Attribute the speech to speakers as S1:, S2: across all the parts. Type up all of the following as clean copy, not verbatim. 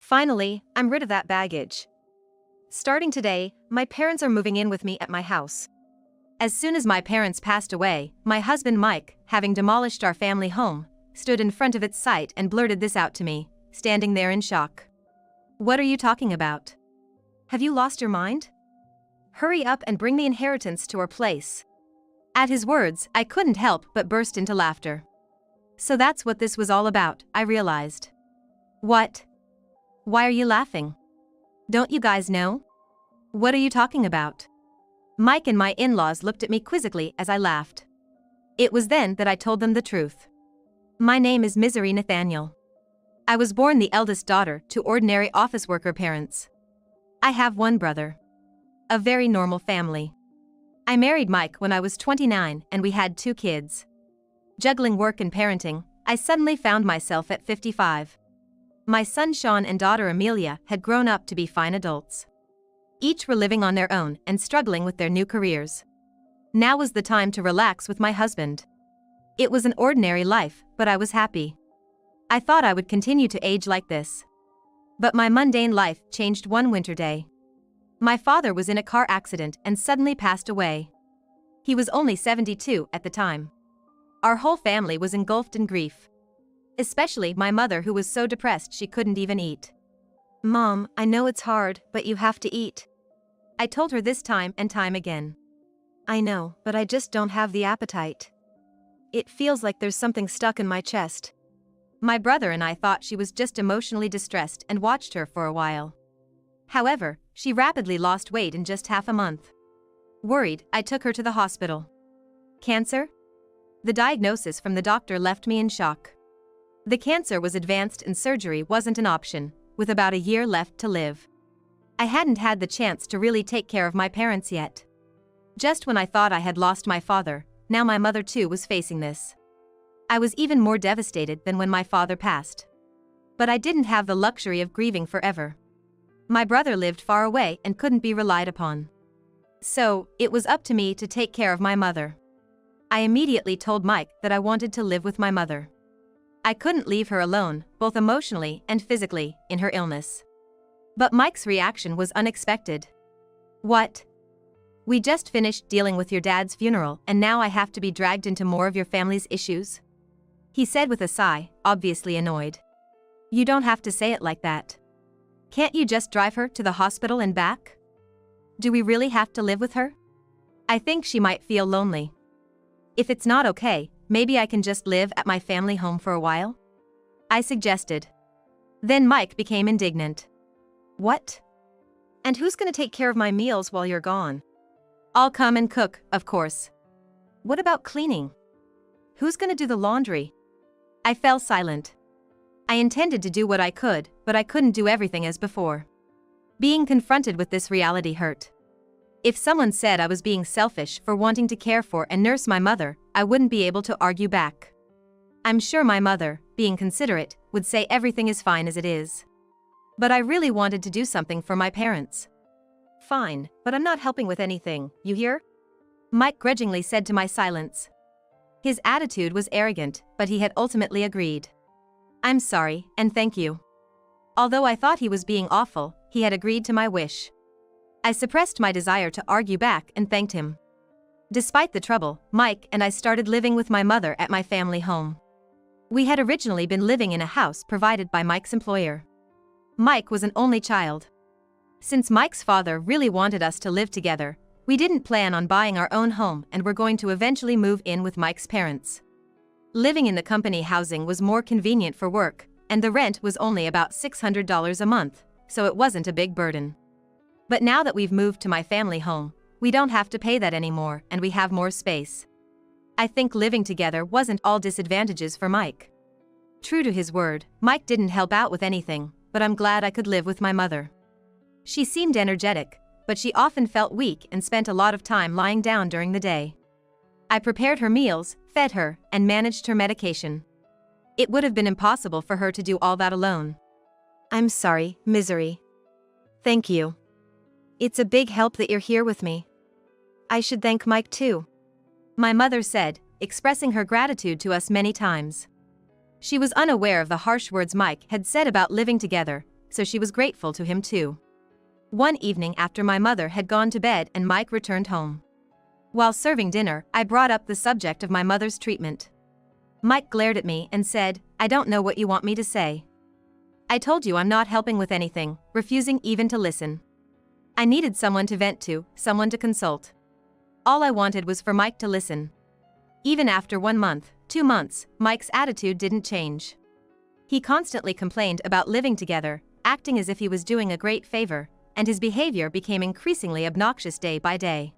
S1: Finally, I'm rid of that baggage. Starting today, my parents are moving in with me at my house. As soon as my parents passed away, my husband Mike, having demolished our family home, stood in front of its site and blurted this out to me, standing there in shock. "What are you talking about? Have you lost your mind? Hurry up and bring the inheritance to our place." At his words, I couldn't help but burst into laughter. So that's what this was all about, I realized. What? Why are you laughing? Don't you guys know? What are you talking about? Mike and my in-laws looked at me quizzically as I laughed. It was then that I told them the truth. My name is Misery Nathaniel. I was born the eldest daughter to ordinary office worker parents. I have one brother. A very normal family. I married Mike when I was 29 and we had 2 kids. Juggling work and parenting, I suddenly found myself at 55. My son Sean and daughter Amelia had grown up to be fine adults. Each were living on their own and struggling with their new careers. Now was the time to relax with my husband. It was an ordinary life, but I was happy. I thought I would continue to age like this. But my mundane life changed one winter day. My father was in a car accident and suddenly passed away. He was only 72 at the time. Our whole family was engulfed in grief. Especially my mother, who was so depressed she couldn't even eat. "Mom, I know it's hard, but you have to eat." I told her this time and time again. "I know, but I just don't have the appetite. It feels like there's something stuck in my chest." My brother and I thought she was just emotionally distressed and watched her for a while. However, she rapidly lost weight in just half a month. Worried, I took her to the hospital. Cancer? The diagnosis from the doctor left me in shock. The cancer was advanced and surgery wasn't an option, with about a year left to live. I hadn't had the chance to really take care of my parents yet. Just when I thought I had lost my father, now my mother too was facing this. I was even more devastated than when my father passed. But I didn't have the luxury of grieving forever. My brother lived far away and couldn't be relied upon. So, it was up to me to take care of my mother. I immediately told Mike that I wanted to live with my mother. I couldn't leave her alone, both emotionally and physically, in her illness. But Mike's reaction was unexpected. "What? We just finished dealing with your dad's funeral and now I have to be dragged into more of your family's issues?" He said with a sigh, obviously annoyed. "You don't have to say it like that. Can't you just drive her to the hospital and back? Do we really have to live with her? I think she might feel lonely. If it's not okay, maybe I can just live at my family home for a while?" I suggested. Then Mike became indignant. "What? And who's gonna take care of my meals while you're gone?" "I'll come and cook, of course." "What about cleaning? Who's gonna do the laundry?" I fell silent. I intended to do what I could, but I couldn't do everything as before. Being confronted with this reality hurt. If someone said I was being selfish for wanting to care for and nurse my mother, I wouldn't be able to argue back. I'm sure my mother, being considerate, would say everything is fine as it is. But I really wanted to do something for my parents. "Fine, but I'm not helping with anything, you hear?" Mike grudgingly said to my silence. His attitude was arrogant, but he had ultimately agreed. "I'm sorry, and thank you." Although I thought he was being awful, he had agreed to my wish. I suppressed my desire to argue back and thanked him. Despite the trouble, Mike and I started living with my mother at my family home. We had originally been living in a house provided by Mike's employer. Mike was an only child. Since Mike's father really wanted us to live together, we didn't plan on buying our own home and were going to eventually move in with Mike's parents. Living in the company housing was more convenient for work, and the rent was only about $600 a month, so it wasn't a big burden. But now that we've moved to my family home, we don't have to pay that anymore and we have more space. I think living together wasn't all disadvantages for Mike. True to his word, Mike didn't help out with anything, but I'm glad I could live with my mother. She seemed energetic, but she often felt weak and spent a lot of time lying down during the day. I prepared her meals, fed her, and managed her medication. It would have been impossible for her to do all that alone. "I'm sorry, Misery. Thank you. It's a big help that you're here with me. I should thank Mike too," my mother said, expressing her gratitude to us many times. She was unaware of the harsh words Mike had said about living together, so she was grateful to him too. One evening after my mother had gone to bed and Mike returned home. While serving dinner, I brought up the subject of my mother's treatment. Mike glared at me and said, "I don't know what you want me to say. I told you I'm not helping with anything," refusing even to listen. I needed someone to vent to, someone to consult. All I wanted was for Mike to listen. Even after 1 month, 2 months, Mike's attitude didn't change. He constantly complained about living together, acting as if he was doing a great favor, and his behavior became increasingly obnoxious day by day.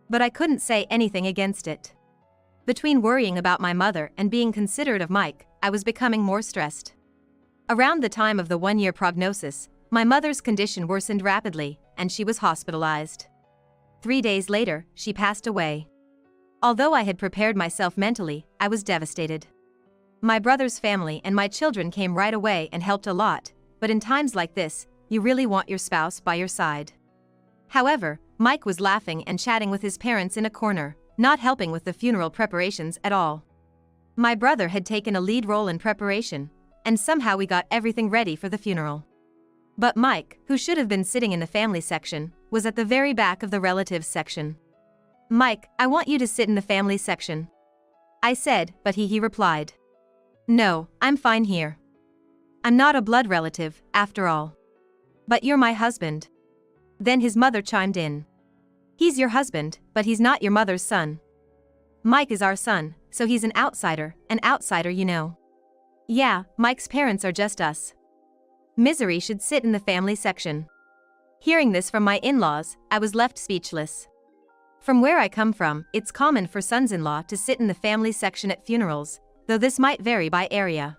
S1: But I couldn't say anything against it. Between worrying about my mother and being considerate of Mike, I was becoming more stressed. Around the time of the 1-year prognosis, my mother's condition worsened rapidly, and she was hospitalized. 3 days later, she passed away. Although I had prepared myself mentally, I was devastated. My brother's family and my children came right away and helped a lot, but in times like this, you really want your spouse by your side. However, Mike was laughing and chatting with his parents in a corner, not helping with the funeral preparations at all. My brother had taken a lead role in preparation, and somehow we got everything ready for the funeral. But Mike, who should have been sitting in the family section, was at the very back of the relatives section. "Mike, I want you to sit in the family section," I said, but he replied, "No, I'm fine here. I'm not a blood relative, after all." "But you're my husband." Then his mother chimed in. "He's your husband, but he's not your mother's son. Mike is our son, so he's an outsider, you know." "Yeah, Mike's parents are just us. Misery should sit in the family section." Hearing this from my in-laws, I was left speechless. From where I come from, it's common for sons-in-law to sit in the family section at funerals, though this might vary by area.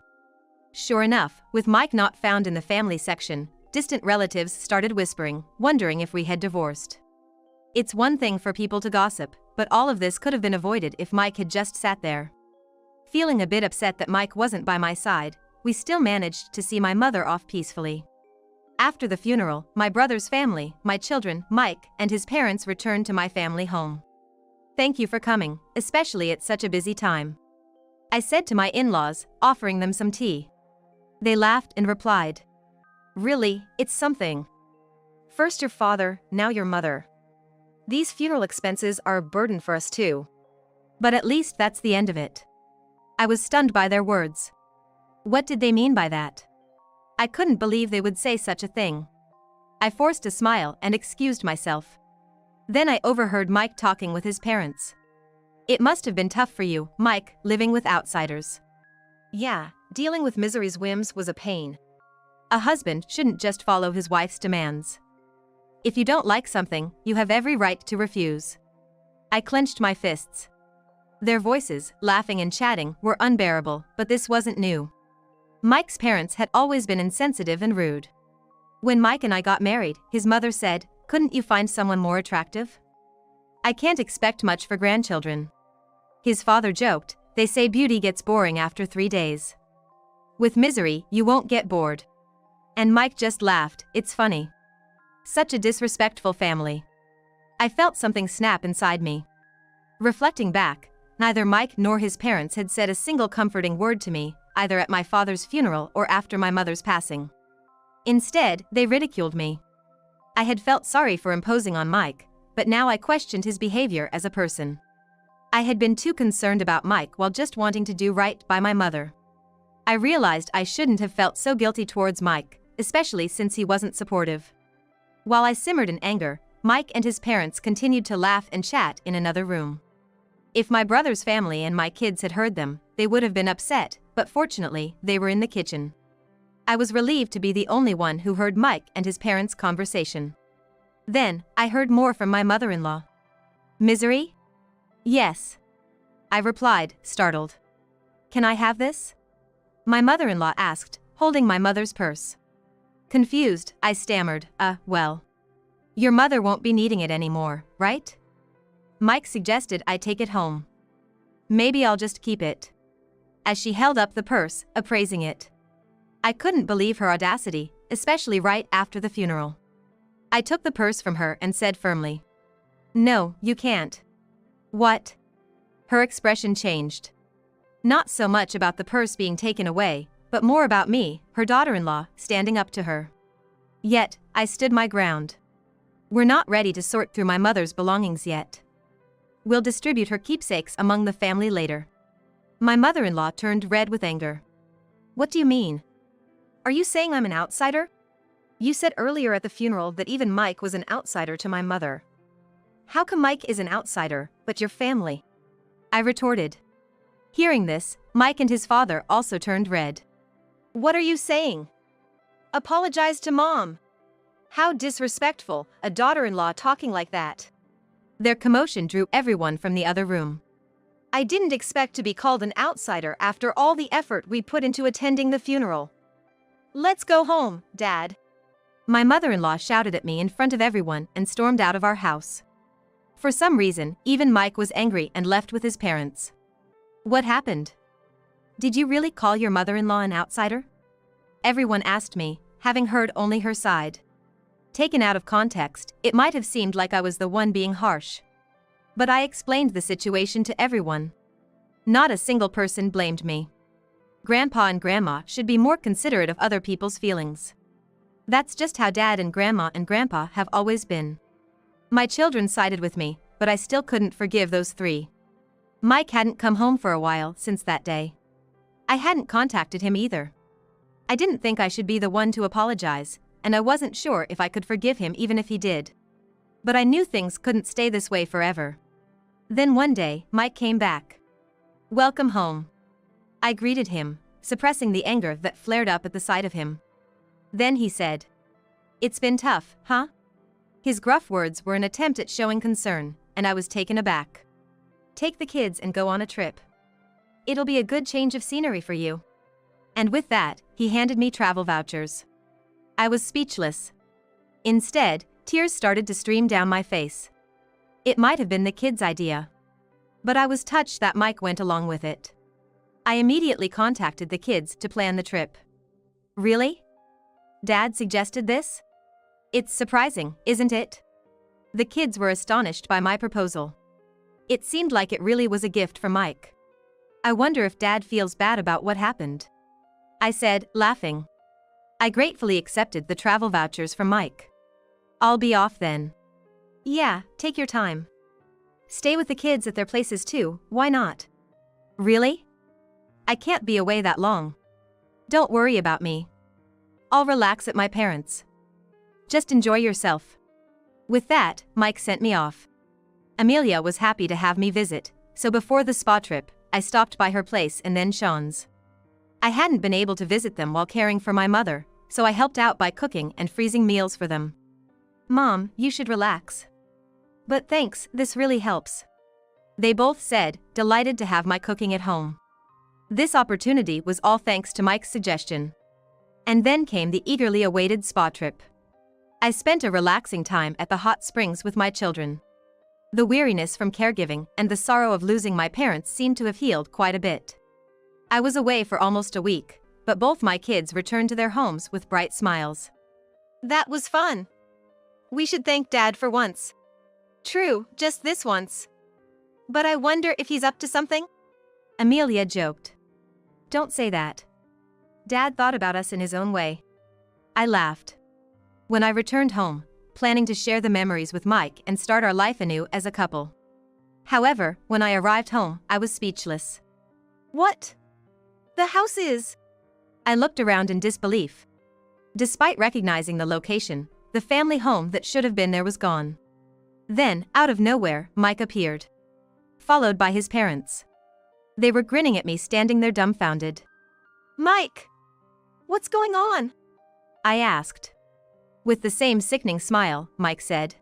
S1: Sure enough, with Mike not found in the family section, distant relatives started whispering, wondering if we had divorced. It's one thing for people to gossip, but all of this could have been avoided if Mike had just sat there. Feeling a bit upset that Mike wasn't by my side, we still managed to see my mother off peacefully. After the funeral, my brother's family, my children, Mike, and his parents returned to my family home. "Thank you for coming, especially at such a busy time," I said to my in-laws, offering them some tea. They laughed and replied, "Really, it's something. First your father, now your mother. These funeral expenses are a burden for us too. But at least that's the end of it." I was stunned by their words. What did they mean by that? I couldn't believe they would say such a thing. I forced a smile and excused myself. Then I overheard Mike talking with his parents. "It must have been tough for you, Mike, living with outsiders." "Yeah, dealing with Misery's whims was a pain. A husband shouldn't just follow his wife's demands. If you don't like something, you have every right to refuse." I clenched my fists. Their voices, laughing and chatting, were unbearable, but this wasn't new. Mike's parents had always been insensitive and rude. When Mike and I got married, his mother said, "Couldn't you find someone more attractive? I can't expect much for grandchildren." His father joked, "They say beauty gets boring after 3 days. With Misery, you won't get bored." And Mike just laughed, "It's funny. Such a disrespectful family." I felt something snap inside me. Reflecting back, neither Mike nor his parents had said a single comforting word to me, either at my father's funeral or after my mother's passing. Instead, they ridiculed me. I had felt sorry for imposing on Mike, but now I questioned his behavior as a person. I had been too concerned about Mike while just wanting to do right by my mother. I realized I shouldn't have felt so guilty towards Mike, especially since he wasn't supportive. While I simmered in anger, Mike and his parents continued to laugh and chat in another room. If my brother's family and my kids had heard them, they would have been upset, but fortunately, they were in the kitchen. I was relieved to be the only one who heard Mike and his parents' conversation. Then, I heard more from my mother-in-law. "Misery?" "Yes," I replied, startled. "Can I have this?" My mother-in-law asked, holding my mother's purse. Confused, I stammered, well. Your mother won't be needing it anymore, right?" Mike suggested I take it home. "Maybe I'll just keep it." As she held up the purse, appraising it. I couldn't believe her audacity, especially right after the funeral. I took the purse from her and said firmly, "No, you can't." "What?" Her expression changed. Not so much about the purse being taken away, but more about me, her daughter-in-law, standing up to her. Yet, I stood my ground. We're not ready to sort through my mother's belongings yet. We'll distribute her keepsakes among the family later. My mother-in-law turned red with anger. What do you mean? Are you saying I'm an outsider? You said earlier at the funeral that even Mike was an outsider to my mother. How come Mike is an outsider, but your family? I retorted. Hearing this, Mike and his father also turned red. What are you saying? Apologize to Mom. How disrespectful, a daughter-in-law talking like that. Their commotion drew everyone from the other room. I didn't expect to be called an outsider after all the effort we put into attending the funeral. Let's go home, Dad. My mother-in-law shouted at me in front of everyone and stormed out of our house. For some reason, even Mike was angry and left with his parents. What happened? Did you really call your mother-in-law an outsider? Everyone asked me, having heard only her side. Taken out of context, it might have seemed like I was the one being harsh. But I explained the situation to everyone. Not a single person blamed me. Grandpa and Grandma should be more considerate of other people's feelings. That's just how Dad and Grandma and Grandpa have always been. My children sided with me, but I still couldn't forgive those three. Mike hadn't come home for a while since that day. I hadn't contacted him either. I didn't think I should be the one to apologize, and I wasn't sure if I could forgive him even if he did. But I knew things couldn't stay this way forever. Then one day, Mike came back. Welcome home. I greeted him, suppressing the anger that flared up at the sight of him. Then he said, "It's been tough, huh?" His gruff words were an attempt at showing concern, and I was taken aback. Take the kids and go on a trip. It'll be a good change of scenery for you. And with that, he handed me travel vouchers. I was speechless. Instead, tears started to stream down my face. It might have been the kids' idea. But I was touched that Mike went along with it. I immediately contacted the kids to plan the trip. Really? Dad suggested this? It's surprising, isn't it? The kids were astonished by my proposal. It seemed like it really was a gift for Mike. I wonder if Dad feels bad about what happened. I said, laughing. I gratefully accepted the travel vouchers from Mike. I'll be off then. Yeah, take your time. Stay with the kids at their places too, why not? Really? I can't be away that long. Don't worry about me. I'll relax at my parents'. Just enjoy yourself. With that, Mike sent me off. Amelia was happy to have me visit, so before the spa trip, I stopped by her place and then Sean's. I hadn't been able to visit them while caring for my mother, so I helped out by cooking and freezing meals for them. Mom, you should relax. But thanks, this really helps. They both said, delighted to have my cooking at home. This opportunity was all thanks to Mike's suggestion. And then came the eagerly awaited spa trip. I spent a relaxing time at the hot springs with my children. The weariness from caregiving and the sorrow of losing my parents seemed to have healed quite a bit. I was away for almost a week, but both my kids returned to their homes with bright smiles. That was fun. We should thank Dad for once. True, just this once. But I wonder if he's up to something? Amelia joked. Don't say that. Dad thought about us in his own way. I laughed. When I returned home, planning to share the memories with Mike and start our life anew as a couple. However, when I arrived home, I was speechless. What? The house is... I looked around in disbelief. Despite recognizing the location, the family home that should have been there was gone. Then, out of nowhere, Mike appeared. Followed by his parents. They were grinning at me standing there dumbfounded. Mike! What's going on? I asked. With the same sickening smile, Mike said.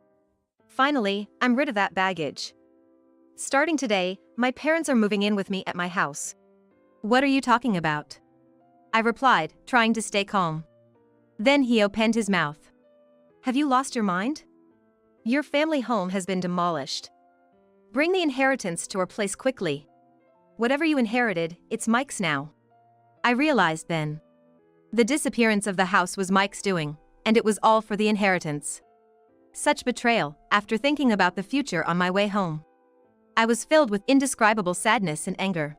S1: Finally, I'm rid of that baggage. Starting today, my parents are moving in with me at my house. What are you talking about? I replied, trying to stay calm. Then he opened his mouth. Have you lost your mind? Your family home has been demolished. Bring the inheritance to our place quickly. Whatever you inherited, it's Mike's now. I realized then. The disappearance of the house was Mike's doing, and it was all for the inheritance. Such betrayal, after thinking about the future on my way home. I was filled with indescribable sadness and anger.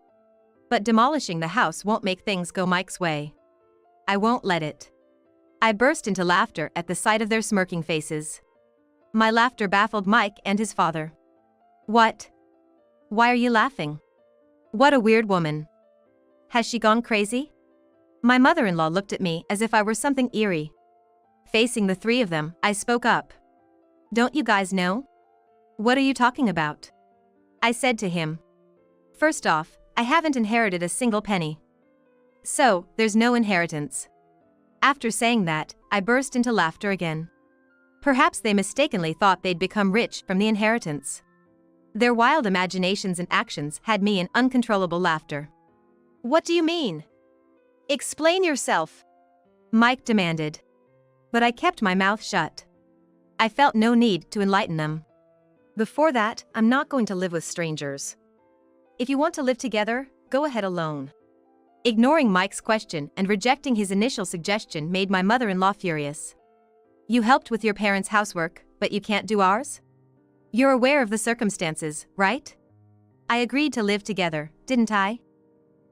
S1: But demolishing the house won't make things go Mike's way. I won't let it. I burst into laughter at the sight of their smirking faces. My laughter baffled Mike and his father. What? Why are you laughing? What a weird woman. Has she gone crazy? My mother-in-law looked at me as if I were something eerie. Facing the three of them, I spoke up. Don't you guys know? What are you talking about? I said to him. First off, I haven't inherited a single penny. So, there's no inheritance. After saying that, I burst into laughter again. Perhaps they mistakenly thought they'd become rich from the inheritance. Their wild imaginations and actions had me in uncontrollable laughter. What do you mean? Explain yourself, Mike demanded. But I kept my mouth shut. I felt no need to enlighten them. Before that, I'm not going to live with strangers. If you want to live together, go ahead alone. Ignoring Mike's question and rejecting his initial suggestion made my mother-in-law furious. You helped with your parents' housework, but you can't do ours? You're aware of the circumstances, right? I agreed to live together, didn't I?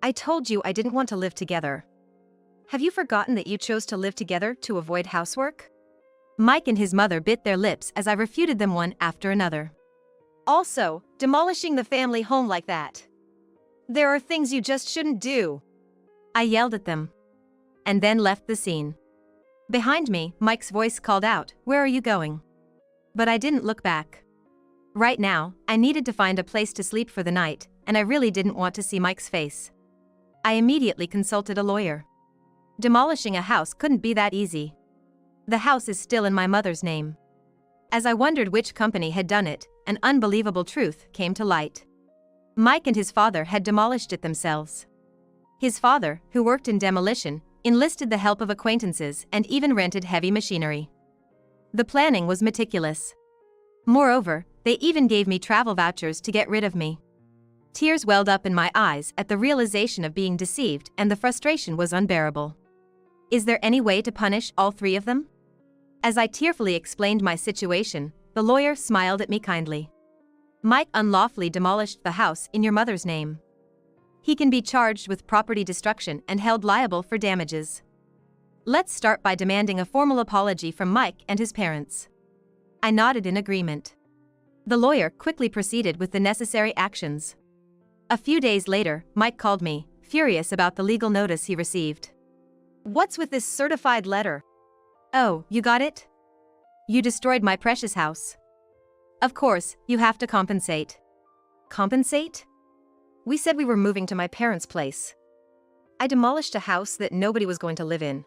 S1: I told you I didn't want to live together. Have you forgotten that you chose to live together to avoid housework? Mike and his mother bit their lips as I refuted them one after another. Also, demolishing the family home like that. There are things you just shouldn't do. I yelled at them. And then left the scene. Behind me, Mike's voice called out, "Where are you going?" But I didn't look back. Right now, I needed to find a place to sleep for the night, and I really didn't want to see Mike's face. I immediately consulted a lawyer. Demolishing a house couldn't be that easy. The house is still in my mother's name. As I wondered which company had done it, an unbelievable truth came to light. Mike and his father had demolished it themselves. His father, who worked in demolition, enlisted the help of acquaintances and even rented heavy machinery. The planning was meticulous. Moreover, they even gave me travel vouchers to get rid of me. Tears welled up in my eyes at the realization of being deceived, and the frustration was unbearable. Is there any way to punish all three of them? As I tearfully explained my situation, the lawyer smiled at me kindly. Mike unlawfully demolished the house in your mother's name. He can be charged with property destruction and held liable for damages. Let's start by demanding a formal apology from Mike and his parents. I nodded in agreement. The lawyer quickly proceeded with the necessary actions. A few days later, Mike called me, furious about the legal notice he received. What's with this certified letter? Oh, you got it? You destroyed my precious house. Of course, you have to compensate. Compensate? We said we were moving to my parents' place. I demolished a house that nobody was going to live in.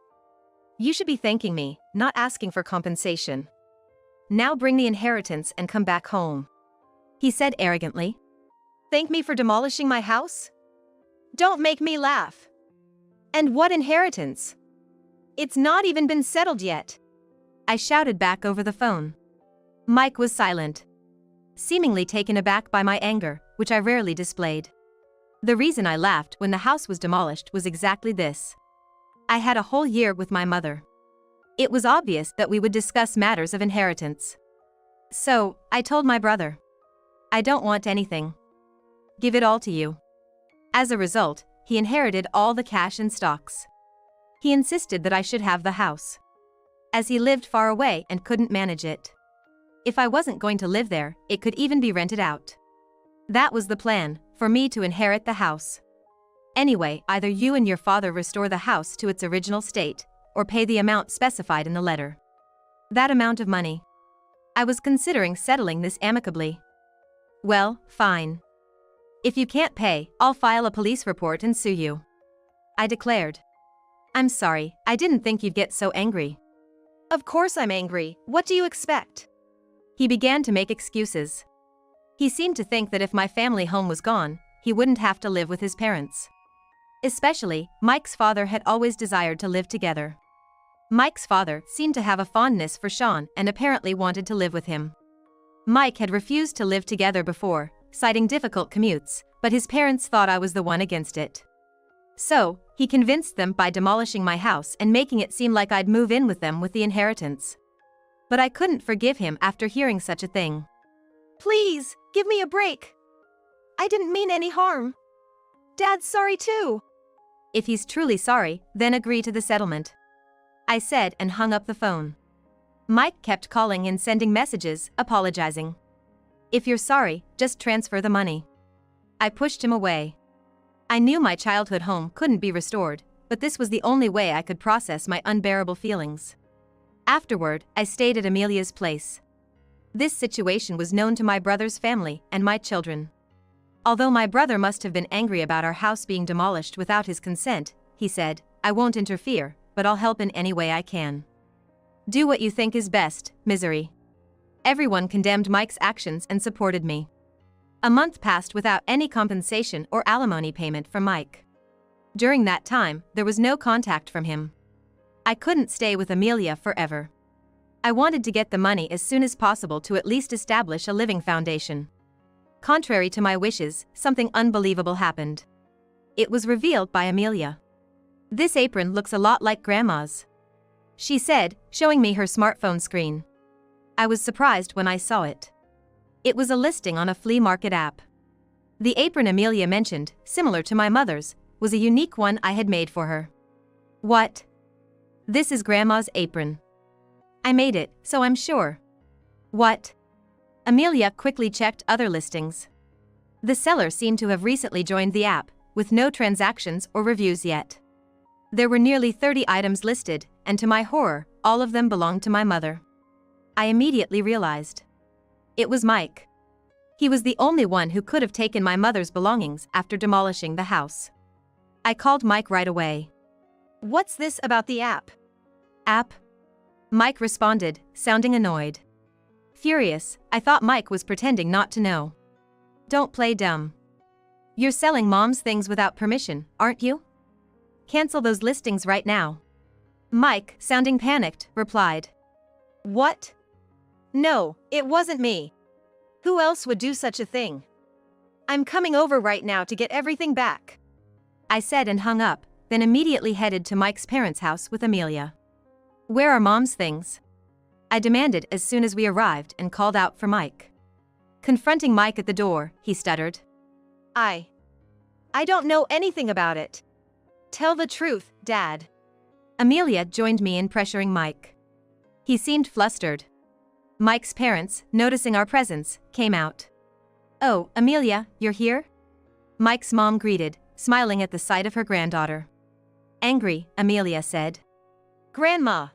S1: You should be thanking me, not asking for compensation. Now bring the inheritance and come back home, he said arrogantly. Thank me for demolishing my house? Don't make me laugh. And what inheritance? It's not even been settled yet, I shouted back over the phone. Mike was silent, seemingly taken aback by my anger, which I rarely displayed. The reason I laughed when the house was demolished was exactly this. I had a whole year with my mother. It was obvious that we would discuss matters of inheritance. So, I told my brother. I don't want anything. Give it all to you. As a result, he inherited all the cash and stocks. He insisted that I should have the house, as he lived far away and couldn't manage it. If I wasn't going to live there, it could even be rented out. That was the plan, for me to inherit the house. Anyway, either you and your father restore the house to its original state, or pay the amount specified in the letter. That amount of money. I was considering settling this amicably. Well, fine. If you can't pay, I'll file a police report and sue you, I declared. I'm sorry, I didn't think you'd get so angry. Of course I'm angry, what do you expect? He began to make excuses. He seemed to think that if my family home was gone, he wouldn't have to live with his parents. Especially, Mike's father had always desired to live together. Mike's father seemed to have a fondness for Sean and apparently wanted to live with him. Mike had refused to live together before, citing difficult commutes, but his parents thought I was the one against it. So, he convinced them by demolishing my house and making it seem like I'd move in with them with the inheritance. But I couldn't forgive him after hearing such a thing. Please, give me a break. I didn't mean any harm. Dad's sorry too. If he's truly sorry, then agree to the settlement. I said and hung up the phone. Mike kept calling and sending messages, apologizing. If you're sorry, just transfer the money. I pushed him away. I knew my childhood home couldn't be restored, but this was the only way I could process my unbearable feelings. Afterward, I stayed at Amelia's place. This situation was known to my brother's family and my children. Although my brother must have been angry about our house being demolished without his consent, he said, "I won't interfere, but I'll help in any way I can. Do what you think is best, misery." Everyone condemned Mike's actions and supported me. A month passed without any compensation or alimony payment from Mike. During that time, there was no contact from him. I couldn't stay with Amelia forever. I wanted to get the money as soon as possible to at least establish a living foundation. Contrary to my wishes, something unbelievable happened. It was revealed by Amelia. "This apron looks a lot like Grandma's," she said, showing me her smartphone screen. I was surprised when I saw it. It was a listing on a flea market app. The apron Amelia mentioned, similar to my mother's, was a unique one I had made for her. "What? This is Grandma's apron. I made it, so I'm sure." "What?" Amelia quickly checked other listings. The seller seemed to have recently joined the app, with no transactions or reviews yet. There were nearly 30 items listed, and to my horror, all of them belonged to my mother. I immediately realized. It was Mike. He was the only one who could have taken my mother's belongings after demolishing the house. I called Mike right away. "What's this about the app?" "App?" Mike responded, sounding annoyed. Furious, I thought Mike was pretending not to know. "Don't play dumb. You're selling Mom's things without permission, aren't you? Cancel those listings right now." Mike, sounding panicked, replied. "What? No, it wasn't me. Who else would do such a thing? I'm coming over right now to get everything back," I said and hung up, then immediately headed to Mike's parents' house with Amelia. "Where are Mom's things?" I demanded as soon as we arrived and called out for Mike. Confronting Mike at the door, he stuttered. I don't know anything about it. Tell the truth, Dad." Amelia joined me in pressuring Mike. He seemed flustered. Mike's parents, noticing our presence, came out. "Oh, Amelia, you're here?" Mike's mom greeted, smiling at the sight of her granddaughter. Angry, Amelia said, "Grandma,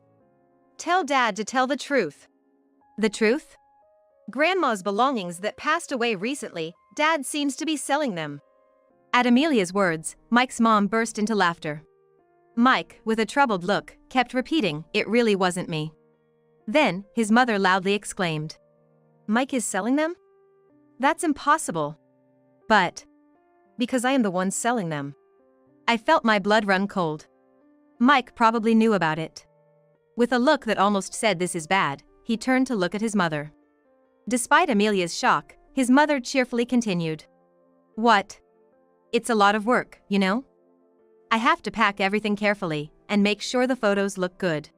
S1: tell Dad to tell the truth." "The truth?" "Grandma's belongings that passed away recently, Dad seems to be selling them." At Amelia's words, Mike's mom burst into laughter. Mike, with a troubled look, kept repeating, "It really wasn't me." Then, his mother loudly exclaimed, "Mike is selling them? That's impossible." "But, because I am the one selling them." I felt my blood run cold. Mike probably knew about it. With a look that almost said this is bad, he turned to look at his mother. Despite Amelia's shock, his mother cheerfully continued. "What? It's a lot of work, you know? I have to pack everything carefully and make sure the photos look good."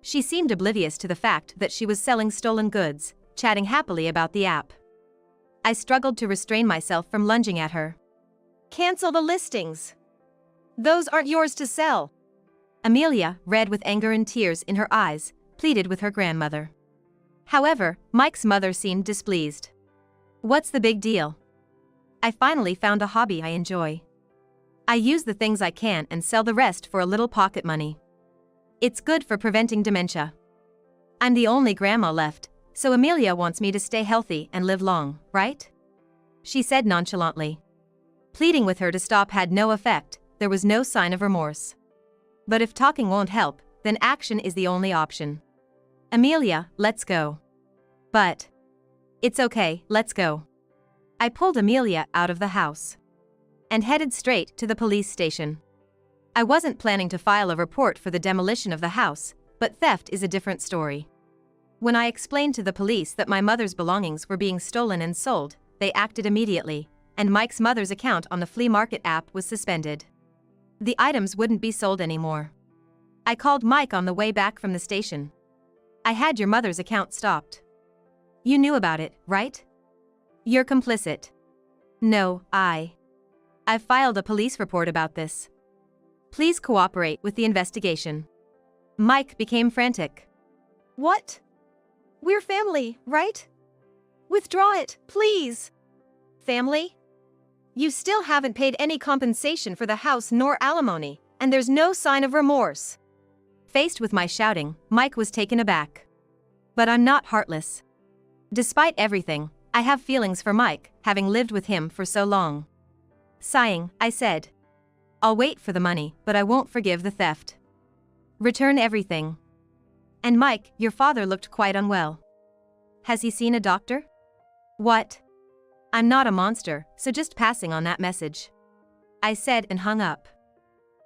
S1: She seemed oblivious to the fact that she was selling stolen goods, chatting happily about the app. I struggled to restrain myself from lunging at her. "Cancel the listings. Those aren't yours to sell." Amelia, red with anger and tears in her eyes, pleaded with her grandmother. However, Mike's mother seemed displeased. "What's the big deal? I finally found a hobby I enjoy. I use the things I can and sell the rest for a little pocket money. It's good for preventing dementia. I'm the only grandma left, so Amelia wants me to stay healthy and live long, right?" she said nonchalantly. Pleading with her to stop had no effect, there was no sign of remorse. But if talking won't help, then action is the only option. "Amelia, let's go." "But..." "It's okay, let's go." I pulled Amelia out of the house and headed straight to the police station. I wasn't planning to file a report for the demolition of the house, but theft is a different story. When I explained to the police that my mother's belongings were being stolen and sold, they acted immediately, and Mike's mother's account on the flea market app was suspended. The items wouldn't be sold anymore. I called Mike on the way back from the station. "I had your mother's account stopped." "You knew about it, right?" "You're complicit." "No, I've filed a police report about this. Please cooperate with the investigation." Mike became frantic.
S2: What? We're family, right? Withdraw it, please.
S1: Family? You still haven't paid any compensation for the house nor alimony, and there's no sign of remorse. Faced with my shouting, Mike was taken aback. But I'm not heartless. Despite everything, I have feelings for Mike, having lived with him for so long. Sighing, I said, I'll wait for the money, but I won't forgive the theft. Return everything. And Mike, your father looked quite unwell. Has he seen a doctor? What? I'm not a monster, so just passing on that message. I said and hung up.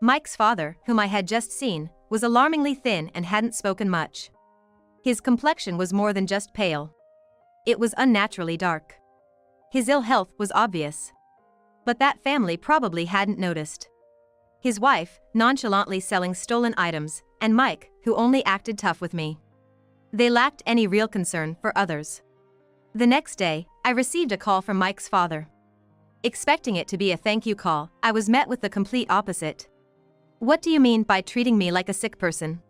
S1: Mike's father, whom I had just seen, was alarmingly thin and hadn't spoken much. His complexion was more than just pale. It was unnaturally dark. His ill health was obvious. But that family probably hadn't noticed. His wife, nonchalantly selling stolen items, and Mike, who only acted tough with me. They lacked any real concern for others. The next day, I received a call from Mike's father. Expecting it to be a thank you call, I was met with the complete opposite. What do you mean by treating me like a sick person?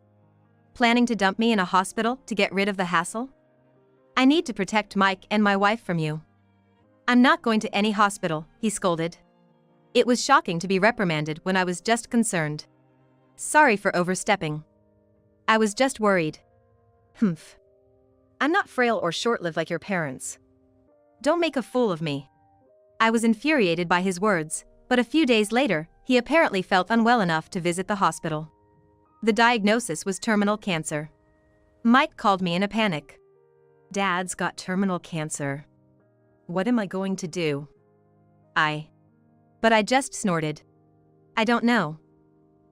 S1: Planning to dump me in a hospital to get rid of the hassle? I need to protect Mike and my wife from you. I'm not going to any hospital, he scolded. It was shocking to be reprimanded when I was just concerned. Sorry for overstepping. I was just worried. Humph. I'm not frail or short-lived like your parents. Don't make a fool of me. I was infuriated by his words, but a few days later, he apparently felt unwell enough to visit the hospital. The diagnosis was terminal cancer. Mike called me in a panic. Dad's got terminal cancer. What am I going to do? But I just snorted. I don't know.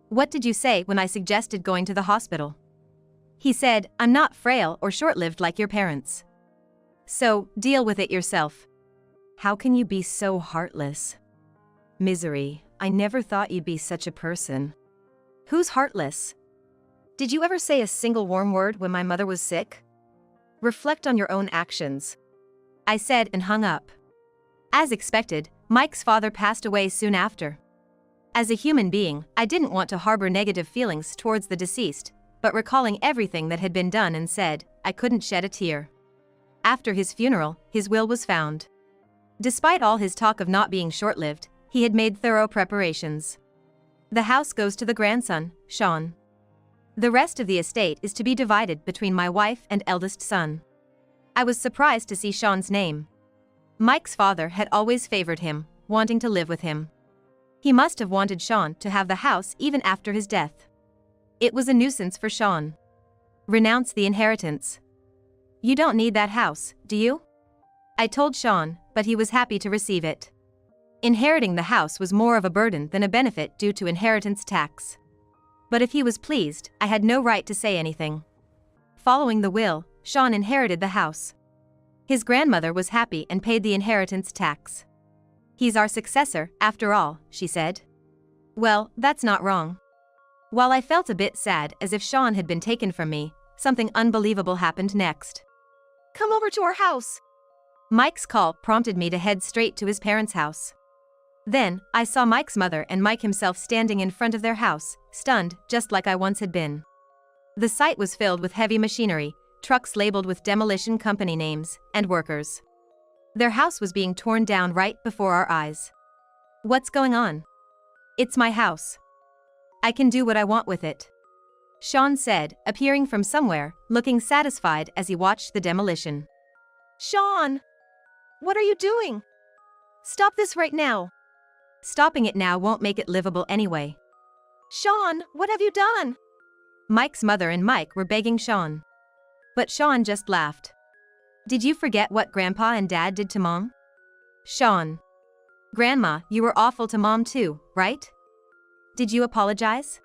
S1: What did you say when I suggested going to the hospital? He said, I'm not frail or short-lived like your parents. So, deal with it yourself. How can you be so heartless? Misery, I never thought you'd be such a person. Who's heartless? Did you ever say a single warm word when my mother was sick? Reflect on your own actions. I said and hung up. As expected, Mike's father passed away soon after. As a human being, I didn't want to harbor negative feelings towards the deceased, but recalling everything that had been done and said, I couldn't shed a tear. After his funeral, his will was found. Despite all his talk of not being short-lived, he had made thorough preparations. The house goes to the grandson, Sean. The rest of the estate is to be divided between my wife and eldest son. I was surprised to see Sean's name. Mike's father had always favored him, wanting to live with him. He must have wanted Sean to have the house even after his death. It was a nuisance for Sean. Renounce the inheritance. You don't need that house, do you? I told Sean, but he was happy to receive it. Inheriting the house was more of a burden than a benefit due to inheritance tax. But if he was pleased, I had no right to say anything. Following the will, Sean inherited the house. His grandmother was happy and paid the inheritance tax. He's our successor, after all, she said. Well, that's not wrong. While I felt a bit sad as if Sean had been taken from me, something unbelievable happened next.
S2: Come over to our house.
S1: Mike's call prompted me to head straight to his parents' house. Then, I saw Mike's mother and Mike himself standing in front of their house, stunned, just like I once had been. The site was filled with heavy machinery, trucks labeled with demolition company names, and workers. Their house was being torn down right before our eyes. What's going on? It's my house. I can do what I want with it. Sean said, appearing from somewhere, looking satisfied as he watched the demolition.
S2: Sean! What are you doing? Stop this right now.
S1: Stopping it now won't make it livable anyway.
S2: Sean, what have you done?
S1: Mike's mother and Mike were begging Sean. But Sean just laughed. Did you forget what Grandpa and Dad did to Mom? Sean. Grandma, you were awful to Mom too, right? Did you apologize?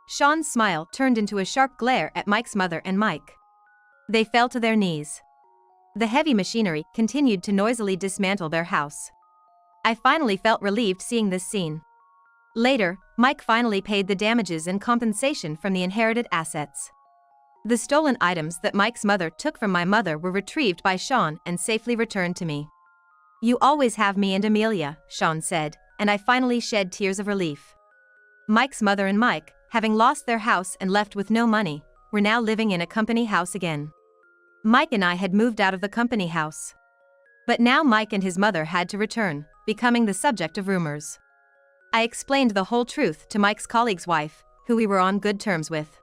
S1: Sean's smile turned into a sharp glare at Mike's mother and Mike. They fell to their knees. The heavy machinery continued to noisily dismantle their house. I finally felt relieved seeing this scene. Later, Mike finally paid the damages and compensation from the inherited assets. The stolen items that Mike's mother took from my mother were retrieved by Sean and safely returned to me. You always have me and Amelia, Sean said, and I finally shed tears of relief. Mike's mother and Mike, having lost their house and left with no money, were now living in a company house again. Mike and I had moved out of the company house. But now Mike and his mother had to return, becoming the subject of rumors. I explained the whole truth to Mike's colleague's wife, who we were on good terms with.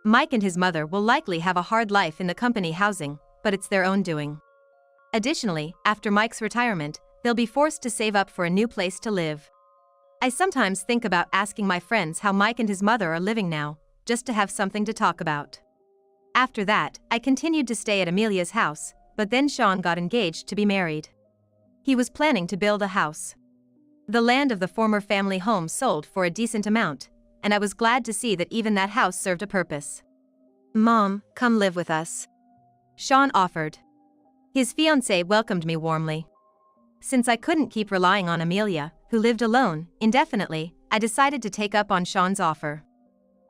S1: Mike and his mother will likely have a hard life in the company housing, but it's their own doing. Additionally, after Mike's retirement, they'll be forced to save up for a new place to live. I sometimes think about asking my friends how Mike and his mother are living now, just to have something to talk about. After that, I continued to stay at Amelia's house, but then Sean got engaged to be married. He was planning to build a house. The land of the former family home sold for a decent amount, and I was glad to see that even that house served a purpose.
S2: Mom, come live with us.
S1: Sean offered. His fiancée welcomed me warmly. Since I couldn't keep relying on Amelia, who lived alone, indefinitely, I decided to take up on Sean's offer.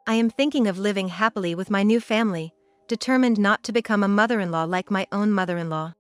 S2: I am thinking of living happily with my new family, determined not to become a mother-in-law like my own mother-in-law.